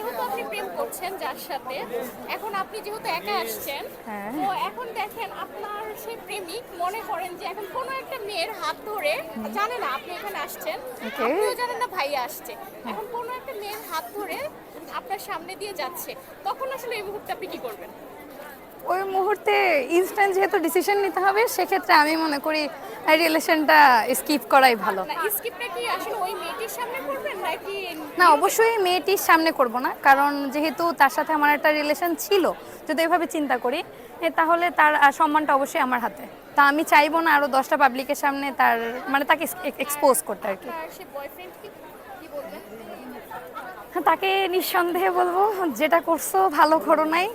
যেহেতু আপনি প্রেম করছেন যার সাথে, এখন আপনি যেহেতু একা আসছেন, হ্যাঁ। তো এখন দেখেন আপনার সেই প্রেমিক মনে করেন যে এখন কোনো একটা মেয়ের হাত ধরে, জানে না আপনি এখানে আসছেন, ওকে। আপনিও জানেন না ভাইয়া আসছে, এখন কোনো একটা মেয়ের হাত ধরে আপনার সামনে দিয়ে যাচ্ছে, তখন আসলে এই মুহূর্তে আপনি কি করবেন? ওই মুহূর্তে ইনস্ট্যান্ট যেহেতু ডিসিশন নিতে হবে, সেক্ষেত্রে আমি মনে করি রিলেশনটা স্কিপ করাই ভালো। না, স্কিপটা কি আসলে ওই মেয়েটির সামনে করবেন নাকি না, নীরবে? অবশ্যই মেয়েটির সামনে করব না, কারণ যেহেতু তার সাথে আমার একটা রিলেশন ছিল, যদি এভাবে চিন্তা করি তাহলে তার সম্মানটা অবশ্যই আমার হাতে। তা আমি চাইবো না আরো 10টা পাবলিকের সামনে তার মানে তাকে এক্সপোজ করতে আর কি। আপনার সে বয়ফ্রেন্ড কি কি বলবেন? হ্যাঁ, তাকে নিঃসন্দেহে বলবো যেটা করছো ভালো করো নাই,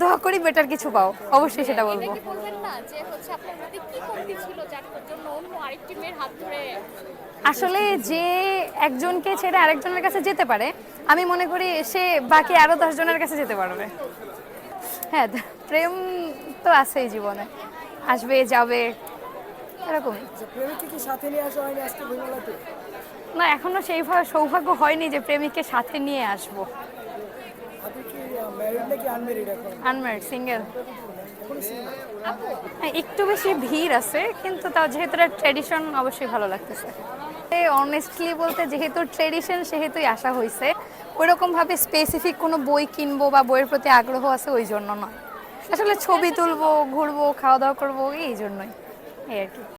দোয়া করি বেটার কিছু পাও, অবশ্যই সেটা এটা বলবো। কি বলবেন না যে হচ্ছে আপনার মধ্যে কি কমতি ছিল যার জন্য অন্য আরেকটি মেয়ের হাত ধরে? আসলে যে একজনকে ছেড়ে আরেকজনের কাছে যেতে পারে, আমি মনে করি সে বাকি আরো 10 জনের কাছে যেতে পারবে। হ্যাঁ, প্রেম তো আছেই জীবনে, আসবে যাবে এরকমই। আচ্ছা, প্রেমিককে কি সাথে নিয়ে আসা হয়নি আজকে বইমেলাতে? না, এখনো সেই সৌভাগ্য হয়নি যে প্রেমিককে সাথে নিয়ে আসবো। আপনি কি ম্যারিড নাকি আনম্যারিড এখন? Unmarried, single. এখনই single? হ্যাঁ, একটু বেশি ভিড় আছে, কিন্তু তাও যেহেতু ট্রেডিশন অবশ্যই ভালো লাগতেছে। অনেস্টলি বলতে যেহেতু ট্রেডিশন সেহেতুই আসা হয়েছে, ওইরকম ভাবে স্পেসিফিক কোনো বই কিনবো বা বইয়ের প্রতি আগ্রহ আছে ওই জন্য নয়, আসলে ছবি তুলবো, ঘুরবো, খাওয়া দাওয়া করবো, এই জন্যই, এই আর কি।